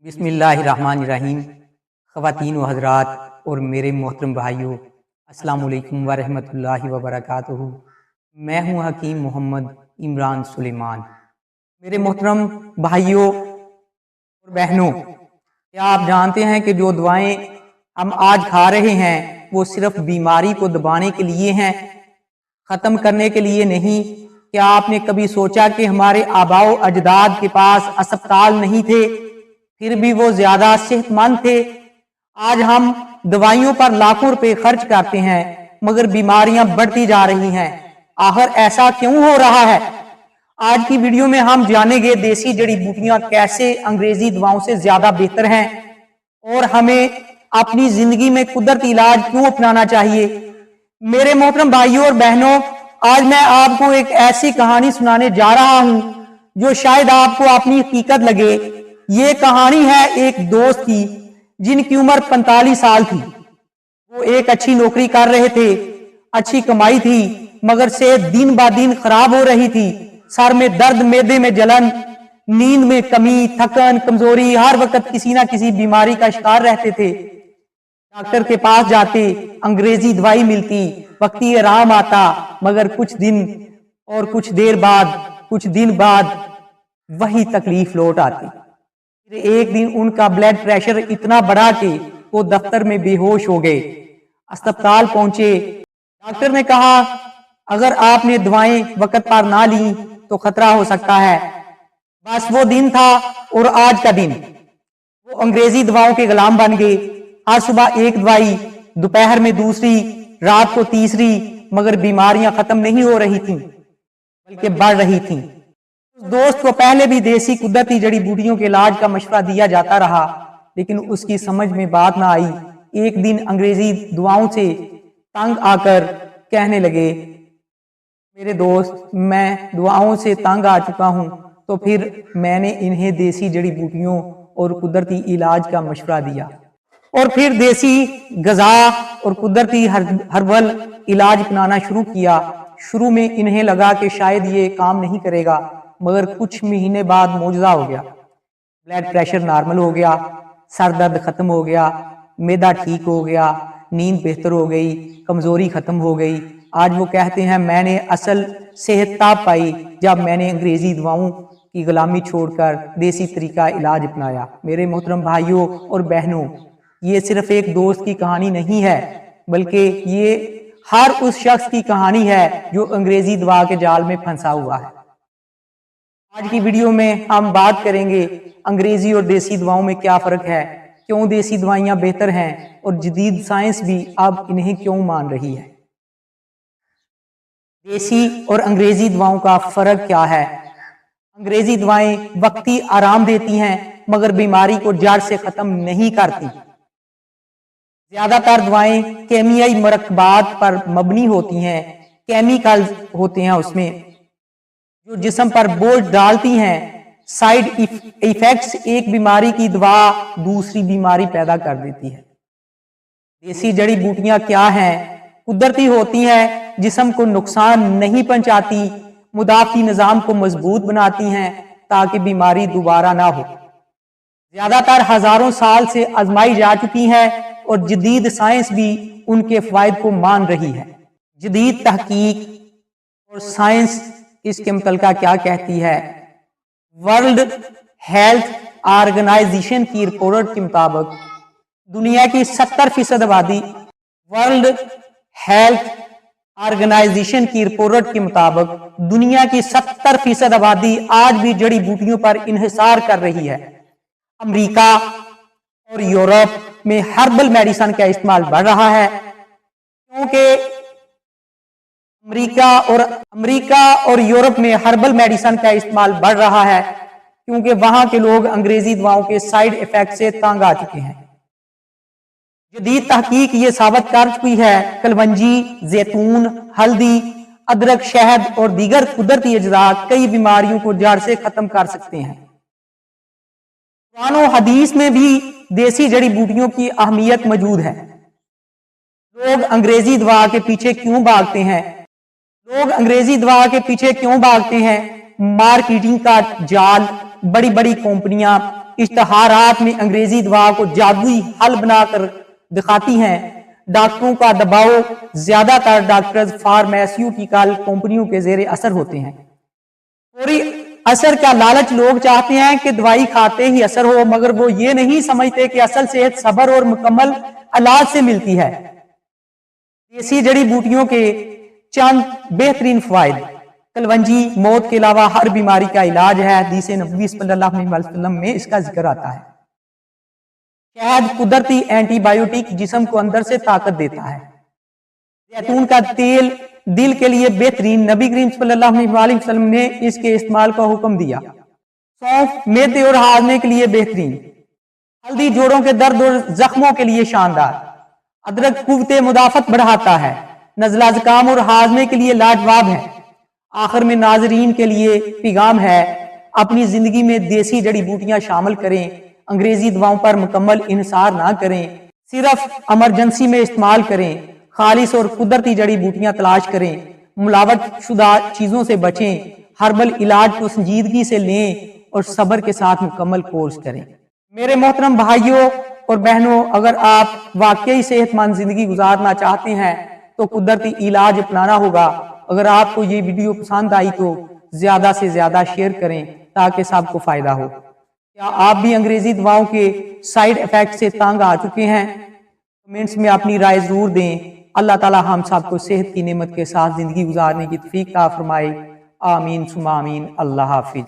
बिस्मिल्लाहिर्रहमानिर्रहीम। ख़वातीन व हज़रात और मेरे मोहतरम भाइयों, अस्सलामु अलैकुम व रहमतुल्लाहि व बरकातुहू। मैं हूँ हकीम मोहम्मद इमरान सुलेमान। मेरे मोहतरम भाइयों और बहनों, क्या आप जानते हैं कि जो दवाएं हम आज खा रहे हैं वो सिर्फ बीमारी को दबाने के लिए हैं, ख़त्म करने के लिए नहीं। क्या आपने कभी सोचा कि हमारे आबाओ अजदाद के पास अस्पताल नहीं थे, फिर भी वो ज्यादा सेहतमंद थे? आज हम दवाइयों पर लाखों रुपए खर्च करते हैं मगर बीमारियां बढ़ती जा रही हैं। आखिर ऐसा क्यों हो रहा है? आज की वीडियो में हम जानेंगे देसी जड़ी बूटियां कैसे अंग्रेजी दवाओं से ज्यादा बेहतर हैं और हमें अपनी जिंदगी में कुदरती इलाज क्यों अपनाना चाहिए। मेरे मोहतरम भाइयों और बहनों, आज मैं आपको एक ऐसी कहानी सुनाने जा रहा हूं जो शायद आपको अपनी हकीकत लगे। ये कहानी है एक दोस्त की जिनकी उम्र 45 साल थी। वो एक अच्छी नौकरी कर रहे थे, अच्छी कमाई थी, मगर सेहत दिन ब दिन खराब हो रही थी। सर में दर्द, मैदे में जलन, नींद में कमी, थकन, कमजोरी, हर वक्त किसी ना किसी बीमारी का शिकार रहते थे। डॉक्टर के पास जाते, अंग्रेजी दवाई मिलती, वक्ती आराम आता, मगर कुछ दिन और कुछ देर बाद, कुछ दिन बाद वही तकलीफ लौट आती। फिर एक दिन उनका ब्लड प्रेशर इतना बढ़ा कि वो दफ्तर में बेहोश हो गए। अस्पताल पहुंचे, डॉक्टर ने कहा अगर आपने दवाएं वक्त पर ना ली तो खतरा हो सकता है। बस वो दिन था और आज का दिन वो अंग्रेजी दवाओं के गुलाम बन गए। आज सुबह एक दवाई, दोपहर में दूसरी, रात को तीसरी, मगर बीमारियां खत्म नहीं हो रही थीं बल्कि बढ़ रही थीं। उस दोस्त को पहले भी देसी कुदरती जड़ी बूटियों के इलाज का मशवरा दिया जाता रहा, लेकिन उसकी समझ में बात ना आई। एक दिन अंग्रेजी दवाओं से तंग आकर कहने लगे, मेरे दोस्त, मैं दवाओं से तंग आ चुका हूं। तो फिर मैंने इन्हें देसी जड़ी बूटियों और कुदरती इलाज का मशवरा दिया और फिर देसी गजा और कुदरती हर्बल इलाज अपनाना शुरू किया। शुरू में इन्हें लगा कि शायद ये काम नहीं करेगा, मगर कुछ महीने बाद मौजूदा हो गया। ब्लड प्रेशर नॉर्मल हो गया, सर दर्द खत्म हो गया, मैदा ठीक हो गया, नींद बेहतर हो गई, कमजोरी खत्म हो गई। आज वो कहते हैं मैंने असल सेहत तब पाई जब मैंने अंग्रेजी दवाओं की गुलामी छोड़कर देसी तरीका इलाज अपनाया। मेरे मोहतरम भाइयों और बहनों, ये सिर्फ एक दोस्त की कहानी नहीं है, बल्कि ये हर उस शख्स की कहानी है जो अंग्रेजी दवा के जाल में फंसा हुआ है। आज की वीडियो में हम बात करेंगे अंग्रेजी और देसी दवाओं में क्या फर्क है, क्यों देसी दवाइयां बेहतर हैं और जदीद साइंस भी अब इन्हें क्यों मान रही है। देसी और अंग्रेजी दवाओं का फर्क क्या है? अंग्रेजी दवाएं वक्ती आराम देती हैं मगर बीमारी को जड़ से खत्म नहीं करती। ज्यादातर दवाएं केमियाई मरकबात पर मबनी होती हैं, केमिकल होते हैं उसमें जो जिस्म पर बोझ डालती हैं। साइड इफेक्ट्स एक बीमारी की दवा दूसरी बीमारी पैदा कर देती है। देसी जड़ी बूटियां क्या हैं? कुदरती होती हैं, जिस्म को नुकसान नहीं पहुंचाती, मुदाफी निजाम को मजबूत बनाती हैं ताकि बीमारी दोबारा ना हो। ज्यादातर हजारों साल से आजमाई जा चुकी हैं और जदीद साइंस भी उनके फायदे को मान रही है। जदीद तहकीक और साइंस इसके मुतल्लिक़ क्या कहती है? वर्ल्ड हेल्थ ऑर्गेनाइजेशन की रिपोर्ट के मुताबिक दुनिया की 70% आबादी, वर्ल्ड हेल्थ ऑर्गेनाइजेशन की रिपोर्ट के मुताबिक दुनिया की 70% आबादी आज भी जड़ी बूटियों पर इन्हिसार कर रही है। अमेरिका और यूरोप में हर्बल मेडिसिन का इस्तेमाल बढ़ रहा है क्योंकि अमेरिका और यूरोप में हर्बल मेडिसिन का इस्तेमाल बढ़ रहा है क्योंकि वहां के लोग अंग्रेजी दवाओं के साइड इफेक्ट से तंग आ चुके हैं। जदीद तहकीक ये साबित कर चुकी है कलवंजी, जैतून, हल्दी, अदरक, शहद और दीगर कुदरती अज्जा कई बीमारियों को जड़ से खत्म कर सकते हैं। कुरान और हदीस में भी देसी जड़ी बूटियों की अहमियत मौजूद है। लोग अंग्रेजी दवा के पीछे क्यों भागते हैं? मार्केटिंग का जाल, बड़ी बड़ी कंपनियां इश्तहारात में अंग्रेजी दवा को जादुई हल बनाकर दिखाती हैं। डॉक्टरों का दबाव ज्यादातर डॉक्टर्स फार्मास्यूटिकल कंपनियों के जेर असर होते हैं। फौरी असर का लालच लोग चाहते हैं कि दवाई खाते ही असर हो, मगर वो ये नहीं समझते कि असल सेहत सब्र और मुकम्मल इलाज से मिलती है। देसी जड़ी बूटियों के चंद बेहतरीन फवाइद। कलवंजी मौत के अलावा हर बीमारी का इलाज है। हदीस नबवी सल्लल्लाहु अलैहि वसल्लम में इसका जिक्र आता है। शहद कुदरती एंटीबायोटिक, जिस्म को अंदर से ताकत देता है। जैतून का तेल दिल के लिए बेहतरीन, नबी करीम सल्लल्लाहु अलैहि वसल्लम ने इसके इस्तेमाल का हुक्म दिया। सौंफ मेदे और हाजमे के लिए बेहतरीन। हल्दी जोड़ों के दर्द और जख्मों के लिए शानदार। अदरक कुव्वते मुदाफत बढ़ाता है। नज़ला जुकाम और हाजमे के लिए लाजवाब है। आखिर में नाजरीन के लिए पैगाम है, अपनी जिंदगी में देसी जड़ी बूटियां शामिल करें, अंग्रेजी दवाओं पर मुकम्मल इन्हिसार ना करें, सिर्फ इमरजेंसी में इस्तेमाल करें, खालिस और कुदरती जड़ी बूटियां तलाश करें, मिलावट शुदा चीजों से बचें, हर्बल इलाज को संजीदगी से लें और सब्र के साथ मुकम्मल कोर्स करें। मेरे मोहतरम भाइयों और बहनों, अगर आप वाकई सेहतमंद जिंदगी गुजारना चाहते हैं तो कुदरती इलाज अपनाना होगा। अगर आपको ये वीडियो पसंद आई तो ज्यादा से ज्यादा शेयर करें ताकि सबको फायदा हो। क्या आप भी अंग्रेजी दवाओं के साइड इफेक्ट से तंग आ चुके हैं? कमेंट्स में अपनी राय जरूर दें। अल्लाह ताला हम सबको सेहत की नेमत के साथ जिंदगी गुजारने की तौफीक अता फरमाए। आमीन सुमा आमीन। अल्लाह हाफिज।